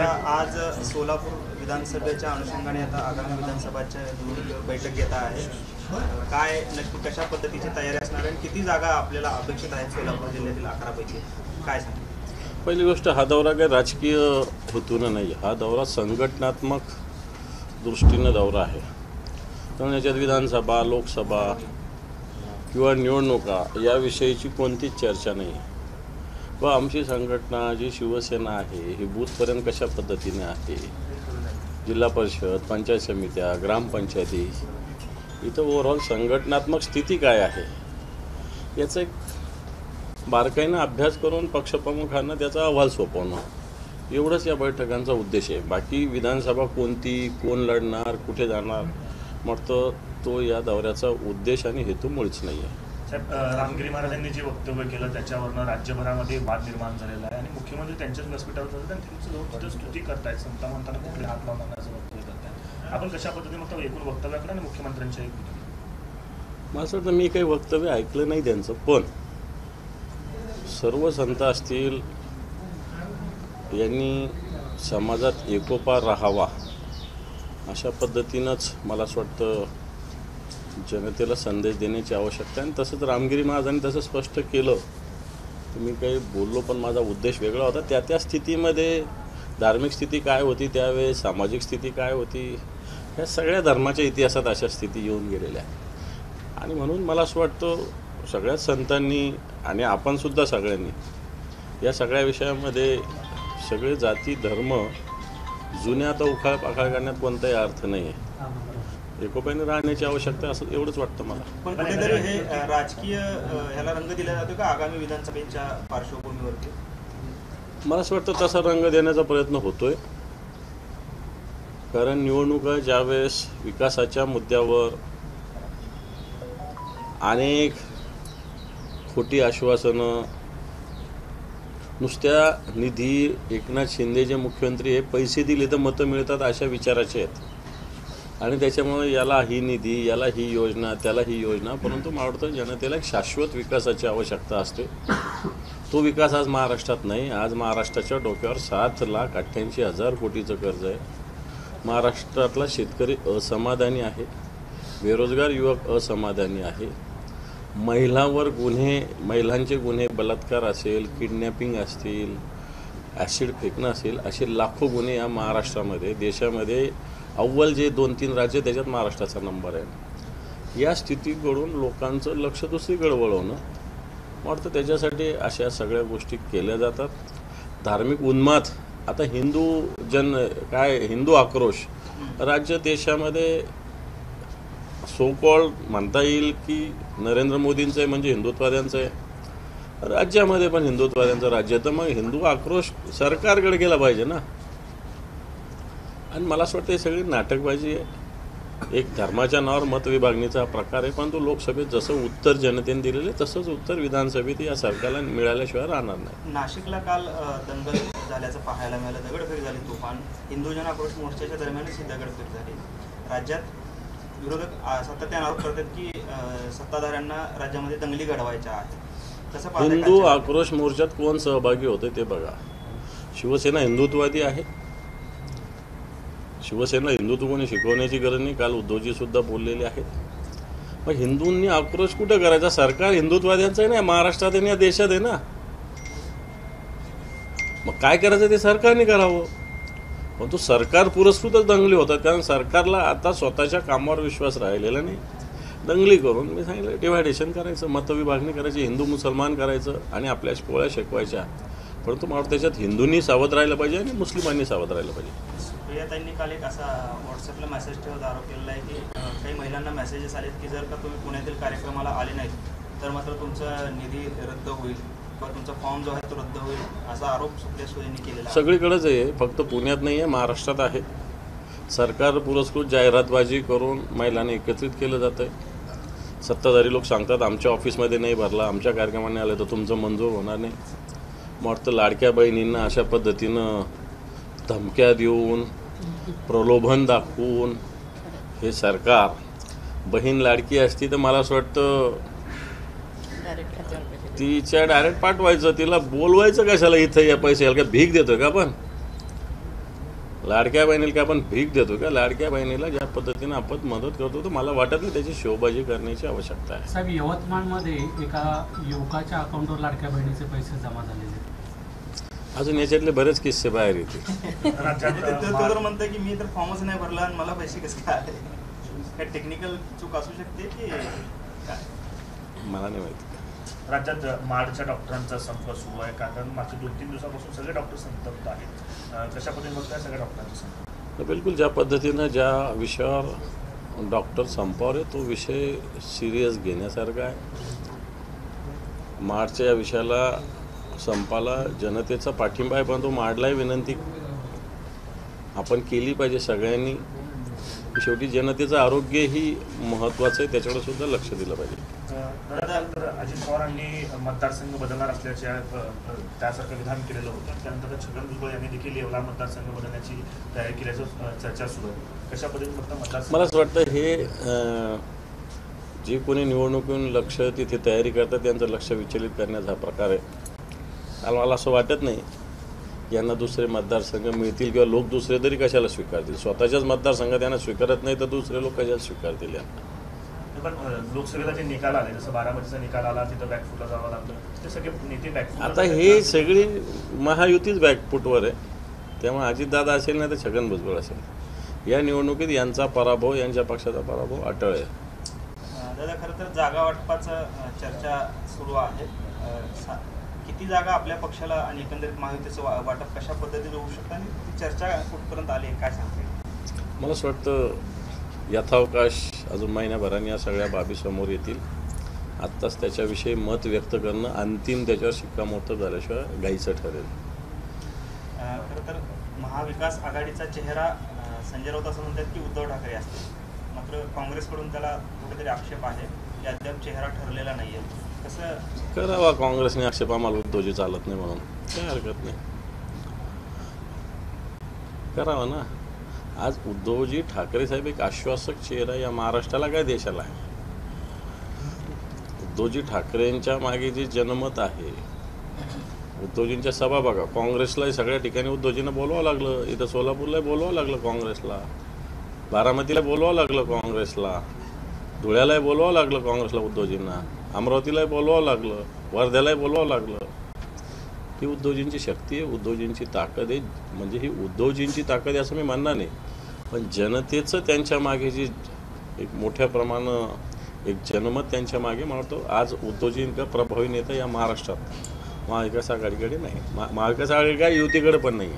आता आज सोलापूर विधानसभेच्या अनुषंगाने आता आगामी विधानसभाच्या निवडणुकीवर बैठक घेत आहे. काय नक्की कशा पद्धतीची तयारी असणार आहे, किती जागा आपल्याला अपेक्षित आहेत सोलापूर जिल्ह्यातील 11 पैकी, काय सांगा? पहिली गोष्ट, हा दौरा काही राजकीय हेतून नाही, हा दौरा संघटनात्मक दृष्टीनं दौरा आहे. कारण याच्यात विधानसभा, लोकसभा किंवा निवडणुका याविषयीची कोणतीच चर्चा नाही. व आमची संघटना जी शिवसेना आहे ही बूथपर्यंत कशा पद्धतीने आहे, जिल्हा परिषद, पंचायत समित्या, ग्रामपंचायती, इथं ओव्हरऑल संघटनात्मक स्थिती काय आहे याचा एक बारकाईनं अभ्यास करून पक्षप्रमुखांना त्याचा अहवाल सोपवणं, एवढंच या बैठकांचा उद्देश आहे. बाकी विधानसभा कोणती, कोण लढणार, कुठे जाणार, मग तो या दौऱ्याचा उद्देश आणि हेतू मुळीच नाही आहे. साहेब, रामगिरी महाराजांनी जे वक्तव्य केलं त्याच्यावरनं राज्यभरामध्ये वाद निर्माण झालेला आहे आणि मुख्यमंत्री त्यांच्याच व्यासपीठावर जातात आणि त्यांचं लोक तिथं स्तुती करतायत, संता म्हणताना कुठले हात लावणार असं वक्तव्य करतायत. आपण कशा पद्धतीने मग एकूण वक्तव्याकडे आणि मुख्यमंत्र्यांच्या मला असं वाटतं मी काही वक्तव्य ऐकलं नाही त्यांचं, पण सर्व संत असतील यांनी समाजात एकोपा राहावा अशा पद्धतीनंच मला असं वाटतं जनतेला संदेश देण्याची आवश्यकता आहे. आणि तसंच रामगिरी महाराजांनी तसं स्पष्ट केलं तर मी काही बोललो, पण माझा उद्देश वेगळा होता. त्या स्थितीमध्ये धार्मिक स्थिती काय होती त्यावेळेस, सामाजिक स्थिती काय होती, ह्या सगळ्या धर्माच्या इतिहासात अशा स्थिती येऊन गेलेल्या आहेत. आणि म्हणून मला असं वाटतं सगळ्याच संतांनी आणि आपणसुद्धा सगळ्यांनी या सगळ्या विषयामध्ये सगळे जाती धर्म जुन्या आता उखाळ करण्यात कोणताही अर्थ नाही आहे. एकोप्याने राहण्याची आवश्यकता असं एवढंच वाटतं मला. पण कुठेतरी हे राजकीय ह्याला रंग दिला जातो का आगामी विधानसभेच्या पार्श्वभूमीवरती? मला असं वाटतं तसा रंग देण्याचा प्रयत्न होतोय. कारण निवडणुका ज्यावेळेस विकासाच्या मुद्द्यावर अनेक खोटी आश्वासनं, नुसत्या निधी, एकनाथ शिंदे जे मुख्यमंत्री हे पैसे दिले तर मतं मिळतात अशा विचाराचे आहेत. आणि त्याच्यामुळे याला ही निधी, याला ही योजना, त्याला ही योजना, परंतु मला वाटतं जनतेला एक शाश्वत विकासाची आवश्यकता असते. तो विकास आज महाराष्ट्रात नाही. आज महाराष्ट्राच्या डोक्यावर 7,88,000 कोटीचं कर्ज आहे. महाराष्ट्रातला शेतकरी असमाधानी आहे, बेरोजगार युवक असमाधानी आहे, महिलांवर गुन्हे, महिलांचे गुन्हे, बलात्कार असेल, किडनॅपिंग असतील, ॲसिड फेकणं असेल, असे लाखो गुन्हे या महाराष्ट्रामध्ये, देशामध्ये अव्वल जे 2-3 राज्य त्याच्यात महाराष्ट्राचा नंबर आहे. या स्थितीकडून लोकांचं लक्ष दुसरीकडे वळवणं वाटतं, त्याच्यासाठी अशा सगळ्या गोष्टी केल्या जातात. धार्मिक उन्माद, आता हिंदू आक्रोश राज्य देशामध्ये सो कॉल्ड म्हणता येईल की नरेंद्र मोदींचं आहे, म्हणजे हिंदुत्ववाद्यांचं आहे. राज्यामध्ये पण हिंदुत्ववाद्यांचं राज्य, तर मग हिंदू आक्रोश सरकारकडे गेला पाहिजे ना. आणि मला असं वाटतं हे सगळी नाटकबाजी आहे. एक धर्माच्या नावावर मतविभागणीचा प्रकार आहे, परंतु लोकसभेत जसं उत्तर जनतेने दिलेलं आहे तसंच उत्तर विधानसभेत या सरकारला मिळाल्याशिवाय राहणार नाही. नाशिकला काल दंगल झाल्याचं पाहायला मिळालं, दगडफेक झाली, तुफान, हिंदू जन आक्रोश मोर्चाच्या दरम्यानच ही दगडफेक झाली. राज्यात विरोधक सातत्याने आरोप करतात की सत्ताधाऱ्यांना राज्यामध्ये दंगली घडवायच्या आहेत. तसं हिंदू आक्रोश मोर्चात कोण सहभागी होते ते बघा. शिवसेना हिंदुत्ववादी आहे. शिवसेना हिंदुत्व कोणी शिकवण्याची गरज नाही. काल उद्धवजी सुद्धा बोललेले आहेत. मग हिंदूंनी आक्रोश कुठं करायचा? सरकार हिंदुत्ववाद्यांचं आहे ना, महाराष्ट्रात आहे, या देशात आहे ना. मग काय करायचं ते सरकारने करावं. पण तो सरकार पुरस्कृतच दंगली होतात, कारण सरकारला आता स्वतःच्या कामावर विश्वास राहिलेला नाही. दंगली करून मी सांगितलं डिव्हायडेशन करायचं, मतविभागणी करायची, हिंदू मुसलमान करायचं आणि आपल्या पोळ्या शेकवायच्या. परंतु मला त्याच्यात हिंदूंनी सावध राहिलं पाहिजे आणि मुस्लिमांनी सावध राहिलं पाहिजे. प्रियाताईंनी काल एक असा व्हॉट्सअपला मेसेज ठेवत आरोप केलेला आहे की काही महिलांना मेसेजेस आलेत की जर का तुम्ही पुण्यातील कार्यक्रमाला आले नाहीत तर मात्र तुमचा निधी रद्द होईल किंवा तुमचा फॉर्म जो आहे तो रद्द होईल, असा आरोप सुप्रिया सुळेंनी केलेला आहे. सगळीकडेच आहे, फक्त पुण्यात नाही आहे, महाराष्ट्रात आहे. सरकार पुरस्कृत जाहिरातबाजी करून महिलांना एकत्रित केलं जातं आहे. सत्ताधारी लोक सांगतात आमच्या ऑफिसमध्ये नाही भरला, आमच्या कार्यक्रमाने आलं तर तुमचं मंजूर होणार नाही. मग वाटतं लाडक्या बहिणींना अशा पद्धतीनं धमक्या देऊन, प्रलोभन दाखवून हे सरकार, बहीण लाडकी असती तर मला असं वाटतं तिच्या डायरेक्ट पाठवायचं, तिला बोलवायचं कशाला इथं या पैसे याला काय भीक देतोय का आपण? लाडक्या बहिणीला काय आपण भीक देतो का? लाडक्या बहिणीला ज्या पद्धतीने आपण मदत करतो तर मला वाटत नाही त्याची शोबाजी करण्याची आवश्यकता आहे. साहेब, यवतमाळमध्ये एका युवकाच्या अकाउंटवर लाडक्या बहिणीचे पैसे जमा झालेले आहेत. अजून याच्यातले बरेच किस्से बाहेर येतील. तो तर म्हणतोय की मी तर फॉर्मच नाही भरला आणि मला पैसे कसे काय आले? काय टेक्निकल चूक असू शकते की काय? मला नाही माहिती. राज्यात माडच्या डॉक्टरांचा संप सुरू आहे, कारण मागच्या 2-3 दिवसापासून सगळे डॉक्टर संतप्त आहेत. कशा पद्धतीने बघताय सगळ्या डॉक्टरांचा संप? तर बिलकुल ज्या पद्धतीनं ज्या विषयावर डॉक्टर संपावर आहे तो विषय सिरियस घेण्यासारखा आहे. मार्चच्या या विषयाला संपाला जनतेचा पाठिंबा आहे, परंतु माडलाही विनंती आपण केली पाहिजे सगळ्यांनी. शेवटी जनतेचं आरोग्य ही महत्त्वाचं आहे, त्याच्याकडे सुद्धा लक्ष दिलं पाहिजे. तर अजित पवारांनी मतदारसंघ बदलणार असल्याच्या त्यासारखं विधान केलेलं होतं. त्यानंतर छगन भुजबळ यांनी देखील येवला मतदारसंघ बदलण्याची तयारी केल्याचं चर्चा सुरू आहे. कशा पद्धतीने फक्त मतदारसंघ? मला असं वाटतं हे जे कोणी निवडणुकीतून लक्ष तिथे तयारी करतात त्यांचं लक्ष विचलित करण्याचा प्रकार आहे. मला असं वाटत नाही यांना दुसरे मतदारसंघ मिळतील किंवा लोक दुसरे तरी कशाला स्वीकारतील. स्वतःच्याच मतदारसंघात यांना स्वीकारत नाही तर दुसरे लोक कशाला स्वीकारतील यांना. पण लोकसभेला जे निकाल आले, जसं बारामतीचा निकाल आला, तिथं बॅकफुटला जावं लागलं, ते सगळे नेते बॅकफुट. आता हे सगळी महायुतीच बॅकफुटवर आहे, त्यामुळे अजितदादा असेल नाही तर छगन भुजबळ असेल. या निवडणुकीत यांचा पराभव, यांच्या पक्षाचा पराभव अटळ आहे. दादा, खरं तर जागा वाटपाचं चर्चा सुरू आहे. किती जागा आपल्या पक्षाला आणि एकंदरीत महायुतीचं वाटप कशा पद्धतीने होऊ शकतं आणि ती चर्चा कुठपर्यंत आली काय सांगता येईल? मला असं वाटतं यथावकाश अजून महिन्याभराने या सगळ्या बाबी समोर येतील. आत्ताच त्याच्याविषयी मत व्यक्त करणं, अंतिम त्याच्यावर शिक्कामोर्तब झाल्याशिवाय घाईचं ठरेल. खरं तर महाविकास आघाडीचा चेहरा संजय राऊत असं म्हणतात की उद्धव ठाकरे असतील, मात्र काँग्रेसकडून त्याला कुठेतरी आक्षेप आहे की अद्याप चेहरा ठरलेला नाही आहे. कसं करावा काँग्रेसने आक्षेप? आम्हाला उद्धवजी चालत नाही म्हणून काही हरकत नाही, करावा ना. आज उद्धवजी ठाकरे साहेब एक आश्वासक चेहरा या महाराष्ट्राला काय देशाला आहे. उद्धवजी ठाकरेंच्या मागे जे जनमत आहे, उद्धवजींच्या सभा बघा. काँग्रेसलाही सगळ्या ठिकाणी उद्धवजींना बोलवावं लागलं. इथं सोलापूरलाही बोलवावं लागलं काँग्रेसला, बारामतीला बोलवावं लागलं काँग्रेसला, धुळ्यालाही बोलवावं लागलं काँग्रेसला उद्धवजींना, अमरावतीलाही बोलवावं लागलं, वर्ध्यालाही बोलवावं लागलं. ही उद्धवजींची शक्ती आहे, उद्धवजींची ताकद आहे. म्हणजे ही उद्धवजींची ताकद आहे असं मी म्हणणार नाही, पण जनतेचं त्यांच्या मागे जी एक मोठ्या प्रमाणात एक जनमत त्यांच्या मागे, मला वाटतं आज उद्धवजींचा प्रभावी नेता या महाराष्ट्रात महाविकास आघाडीकडे नाही. महाविकास आघाडीकडे युतीकडे पण नाही.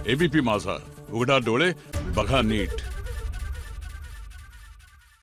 एबीपी माझा, उघडा डोळे बघा नीट.